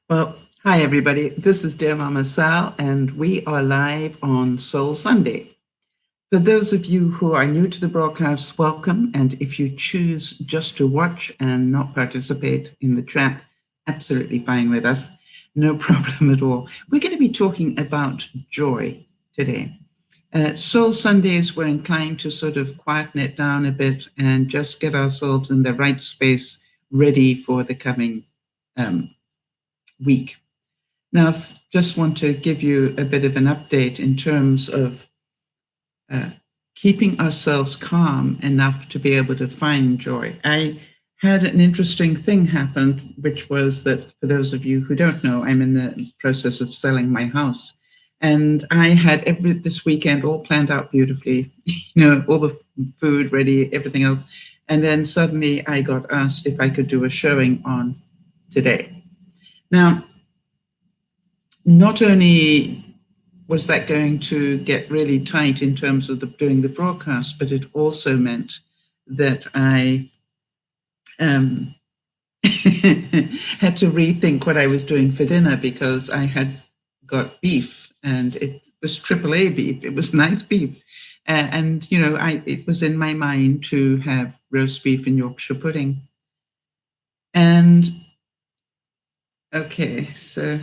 Well, hi everybody. This is DearMamaSal, and we are live on Soul Sunday. For those of you who are new to the broadcast, welcome. And if you choose just to watch and not participate in the chat, absolutely fine with us. No problem at all. We're going to be talking about joy today. Soul Sundays, we're inclined to sort of quieten it down a bit and just get ourselves in the right space, ready for the coming week. Now, I just want to give you a bit of an update in terms of keeping ourselves calm enough to be able to find joy. I had an interesting thing happen, which was that, for those of you who don't know, I'm in the process of selling my house. And I had this weekend all planned out beautifully, all the food ready, everything else. And then suddenly I got asked if I could do a showing on today. Now, not only was that going to get really tight in terms of doing the broadcast, but it also meant that I had to rethink what I was doing for dinner, because I had got beef, and it was AAA beef. It was nice beef. It was in my mind to have roast beef and Yorkshire pudding. And okay, so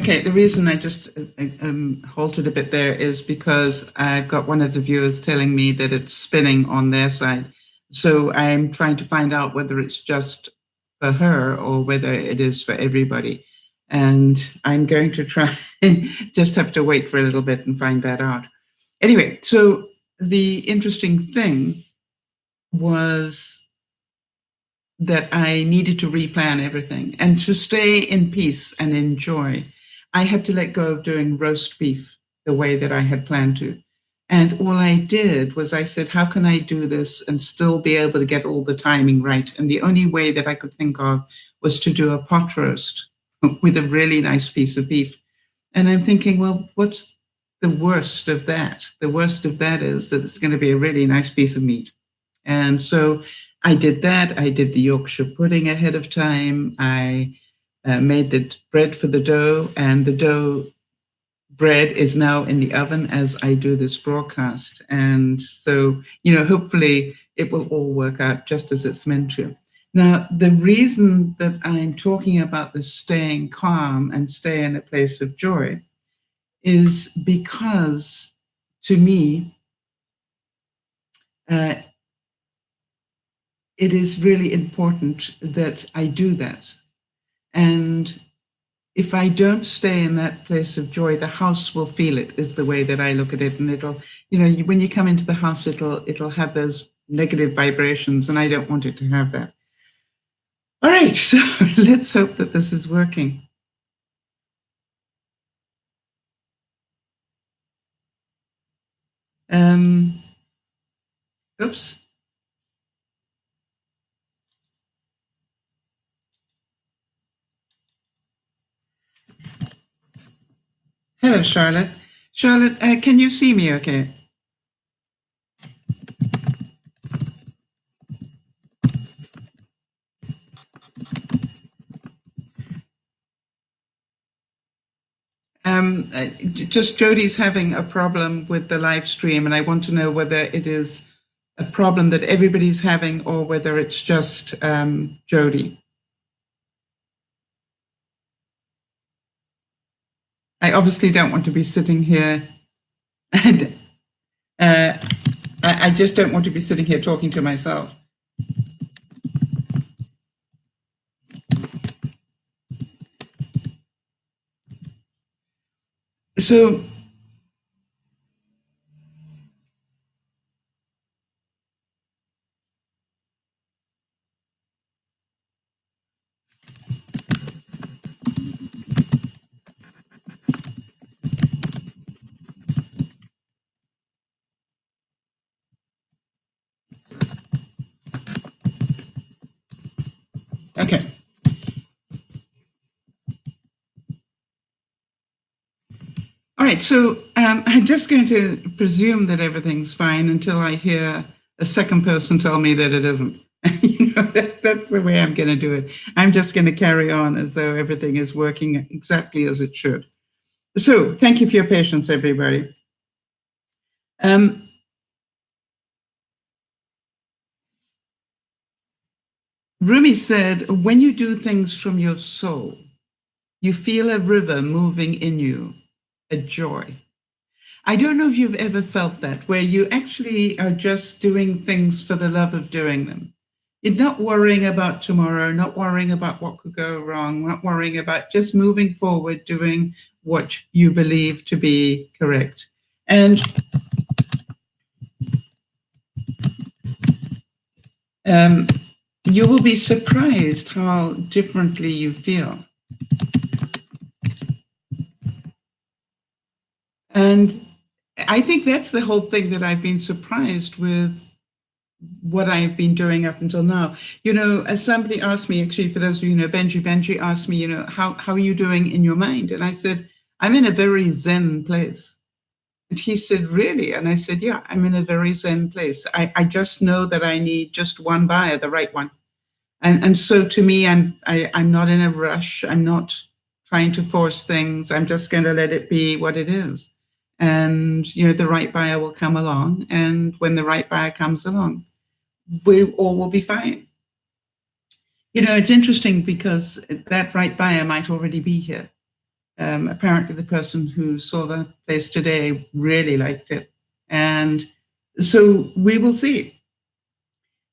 okay, the reason I just halted a bit there is because I've got one of the viewers telling me that it's spinning on their side. So I'm trying to find out whether it's just for her or whether it is for everybody. And I'm going to try, just have to wait for a little bit and find that out. Anyway, so the interesting thing was that I needed to replan everything, and to stay in peace and enjoy. I had to let go of doing roast beef the way that I had planned to. And all I did was I said, how can I do this and still be able to get all the timing right? And the only way that I could think of was to do a pot roast with a really nice piece of beef. And I'm thinking, well, what's the worst of that? The worst of that is that it's going to be a really nice piece of meat. And so I did that. I did the Yorkshire pudding ahead of time. I made the bread for the dough, and the dough bread is now in the oven as I do this broadcast. And so, hopefully it will all work out just as it's meant to. Now, the reason that I'm talking about this staying calm and stay in a place of joy is because, to me, it is really important that I do that. And if I don't stay in that place of joy, the house will feel it, is the way that I look at it. And it'll, when you come into the house, it'll have those negative vibrations, and I don't want it to have that. All right, so let's hope that this is working. Oops. Hello, Charlotte. Charlotte, can you see me okay? Just Jody's having a problem with the live stream, and I want to know whether it is a problem that everybody's having or whether it's just Jody. I obviously don't want to be sitting here, and I just don't want to be sitting here talking to myself. So okay. All right, so I'm just going to presume that everything's fine until I hear a second person tell me that it isn't. That's the way I'm going to do it. I'm just going to carry on as though everything is working exactly as it should. So thank you for your patience, everybody. Rumi said, when you do things from your soul, you feel a river moving in you, a joy. I don't know if you've ever felt that, where you actually are just doing things for the love of doing them. You're not worrying about tomorrow, not worrying about what could go wrong, not worrying about just moving forward, doing what you believe to be correct. And you will be surprised how differently you feel. And I think that's the whole thing that I've been surprised with what I've been doing up until now. As somebody asked me, actually, for those of you who know Benji asked me, how are you doing in your mind? And I said, I'm in a very Zen place. And he said, really? And I said, yeah, I'm in a very Zen place. I just know that I need just one buyer, the right one. And so to me, I'm not in a rush. I'm not trying to force things. I'm just going to let it be what it is. And, the right buyer will come along. And when the right buyer comes along, we all will be fine. It's interesting because that right buyer might already be here. Apparently the person who saw the place today really liked it. And so we will see.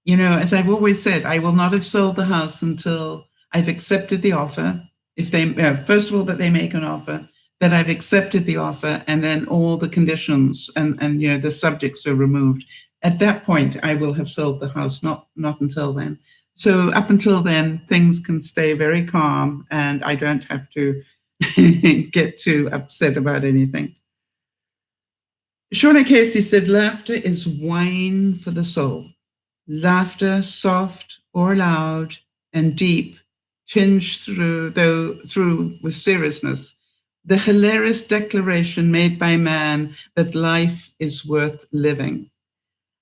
As I've always said, I will not have sold the house until I've accepted the offer. If they, first of all, that they make an offer, that I've accepted the offer, and then all the conditions and the subjects are removed. At that point, I will have sold the house, not until then. So up until then, things can stay very calm, and I don't have to get too upset about anything. Shauna Casey said, laughter is wine for the soul. Laughter, soft or loud and deep, tinged through with seriousness, the hilarious declaration made by man that life is worth living.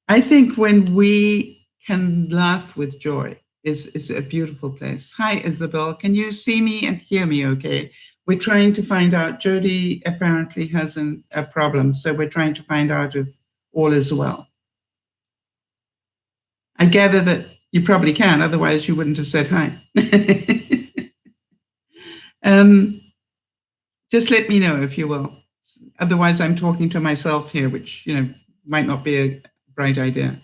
I think when we can laugh with joy is a beautiful place. Hi, Isabel. Can you see me and hear me okay? We're trying to find out. Jody apparently has a problem, so we're trying to find out if all is well. I gather that you probably can, otherwise you wouldn't have said hi. Just let me know if you will. Otherwise, I'm talking to myself here, which, might not be a bright idea.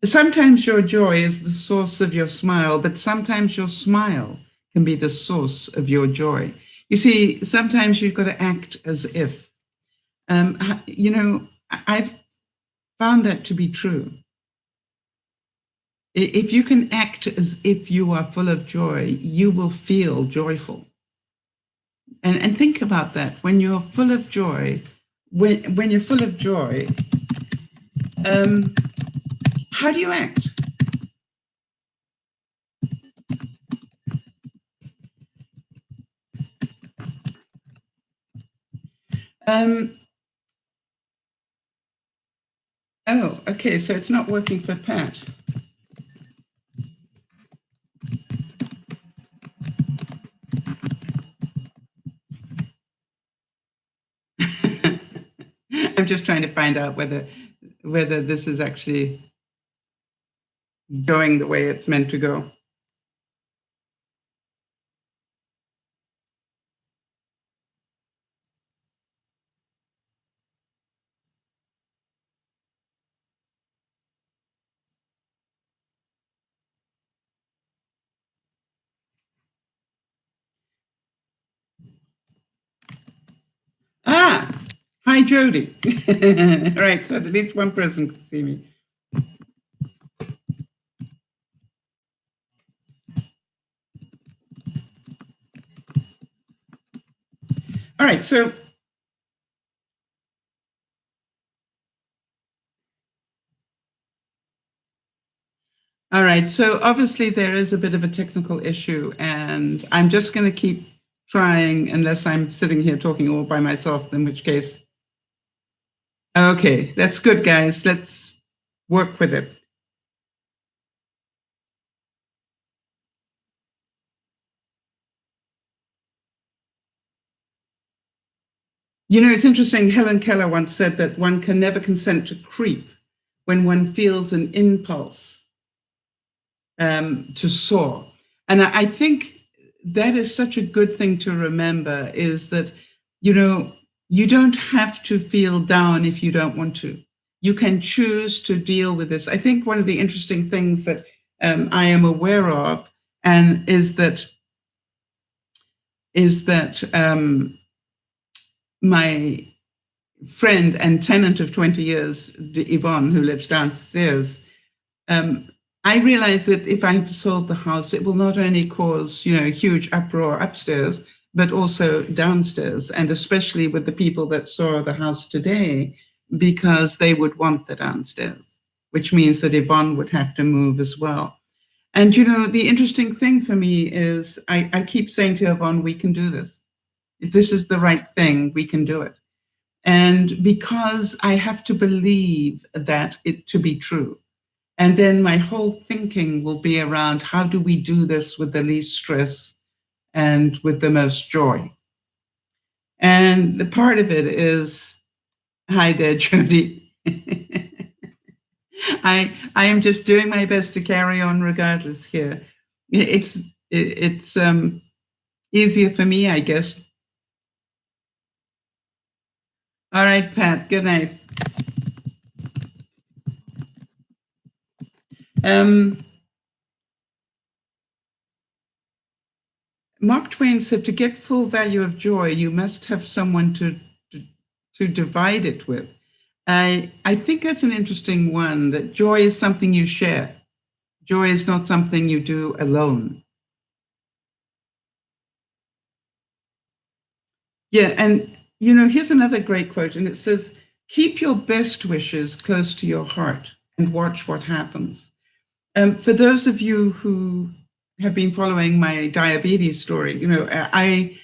Sometimes your joy is the source of your smile, but sometimes your smile can be the source of your joy. You see, sometimes you've got to act as if. I've found that to be true. If you can act as if you are full of joy, you will feel joyful. And think about that. When you're full of joy, when you're full of joy, how do you act? Oh, okay, so it's not working for Pat. I'm just trying to find out whether this is actually going the way it's meant to go. Hi, Jody. All right, so at least one person can see me. All right, so obviously there is a bit of a technical issue, and I'm just going to keep trying, unless I'm sitting here talking all by myself, in which case, okay, that's good, guys. Let's work with it. You know, it's interesting. Helen Keller once said that one can never consent to creep when one feels an impulse to soar. And I think that is such a good thing to remember, is that, you know, you don't have to feel down if you don't want to. You can choose to deal with this. I think one of the interesting things that I am aware of, and is that my friend and tenant of 20 years, Yvonne, who lives downstairs, I realized that if I've sold the house, it will not only cause, you know, a huge uproar upstairs, but also downstairs, and especially with the people that saw the house today, because they would want the downstairs, which means that Yvonne would have to move as well. And, you know, the interesting thing for me is I keep saying to Yvonne, we can do this. If this is the right thing, we can do it. And because I have to believe that it to be true. And then my whole thinking will be around, how do we do this with the least stress and with the most joy? And the part of it is, hi there, Jody. I am just doing my best to carry on regardless here. It's easier for me, I guess. All right, Pat, good night. Mark Twain said, to get full value of joy, you must have someone to divide it with. I think that's an interesting one, that joy is something you share. Joy is not something you do alone. Yeah, and you know, here's another great quote, and it says, keep your best wishes close to your heart and watch what happens. For those of you who have been following my diabetes story, you know, I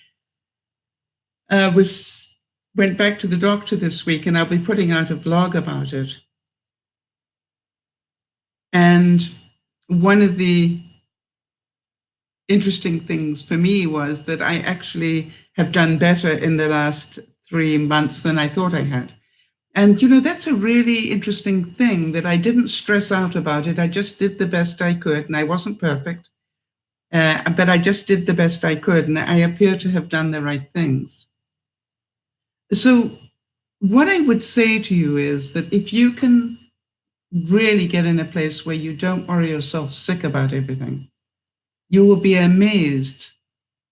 went back to the doctor this week, and I'll be putting out a vlog about it. And one of the interesting things for me was that I actually have done better in the last 3 months than I thought I had. And, you know, that's a really interesting thing, that I didn't stress out about it. I just did the best I could, and I wasn't perfect, but I just did the best I could, and I appear to have done the right things. So what I would say to you is that if you can really get in a place where you don't worry yourself sick about everything, you will be amazed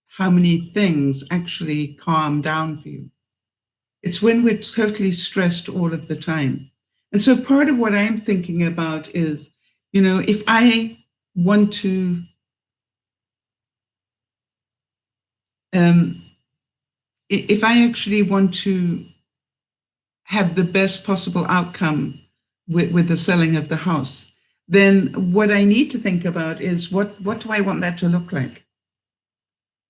how many things actually calm down for you. It's when we're totally stressed all of the time. And so part of what I'm thinking about is, you know, if I want to if I actually want to have the best possible outcome with the selling of the house, then what I need to think about is what do I want that to look like?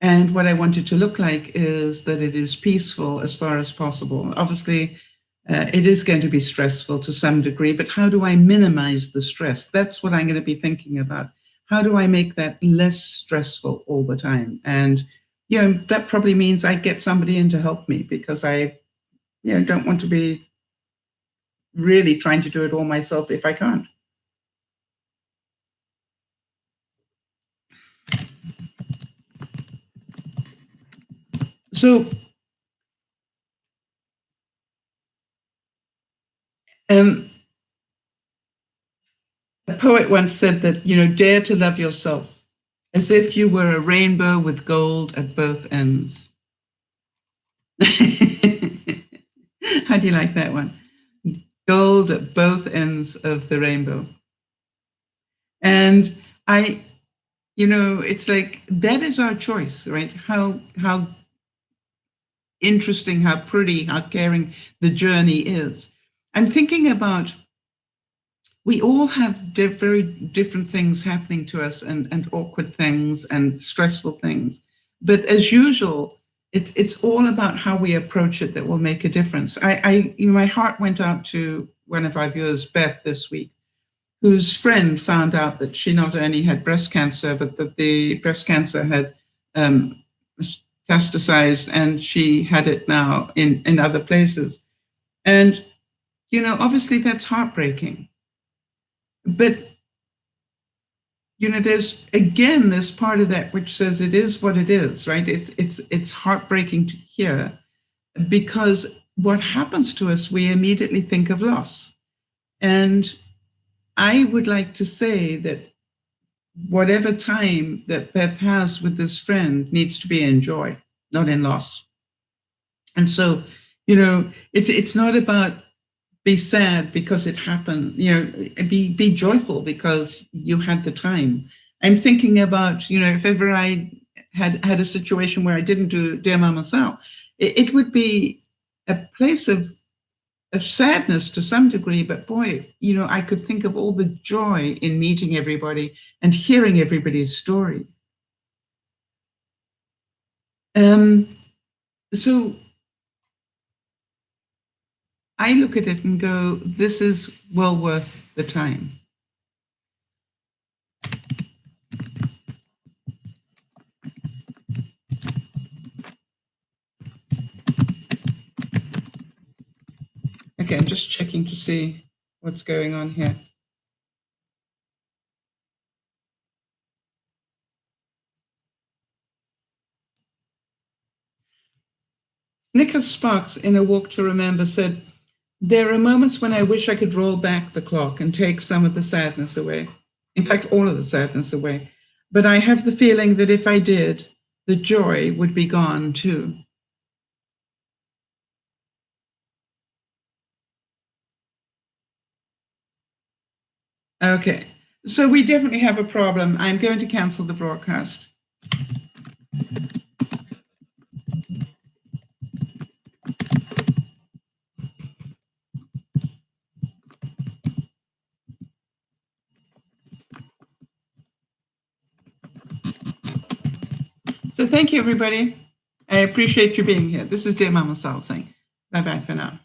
And what I want it to look like is that it is peaceful as far as possible. Obviously, it is going to be stressful to some degree, but how do I minimize the stress? That's what I'm going to be thinking about. How do I make that less stressful all the time? And, you know, that probably means I get somebody in to help me, because I, you know, don't want to be really trying to do it all myself if I can't. So, a poet once said that, you know, dare to love yourself as if you were a rainbow with gold at both ends. How do you like that one? Gold at both ends of the rainbow. And I, you know, it's like, that is our choice, right? How interesting, how pretty, how caring the journey is. I'm thinking about, we all have very different things happening to us, and awkward things and stressful things. But as usual, it's all about how we approach it that will make a difference. My heart went out to one of our viewers, Beth, this week, whose friend found out that she not only had breast cancer, but that the breast cancer had metastasized, and she had it now in other places. And, obviously that's heartbreaking. But, there's part of that which says it is what it is, right? It's heartbreaking to hear, because what happens to us, we immediately think of loss. And I would like to say that whatever time that Beth has with this friend needs to be in joy, not in loss. And so, it's not about be sad because it happened, be joyful because you had the time. I'm thinking about, if ever I had a situation where I didn't do DearMamaSal, it would be a place of sadness to some degree, but boy, I could think of all the joy in meeting everybody and hearing everybody's story. So I look at it and go, this is well worth the time. Okay, I'm just checking to see what's going on here. Nicholas Sparks, in A Walk to Remember, said, there are moments when I wish I could roll back the clock and take some of the sadness away. In fact, all of the sadness away. But I have the feeling that if I did, the joy would be gone too. Okay, so we definitely have a problem. I'm going to cancel the broadcast. So thank you, everybody. I appreciate you being here. This is DearMamaSal saying bye-bye for now.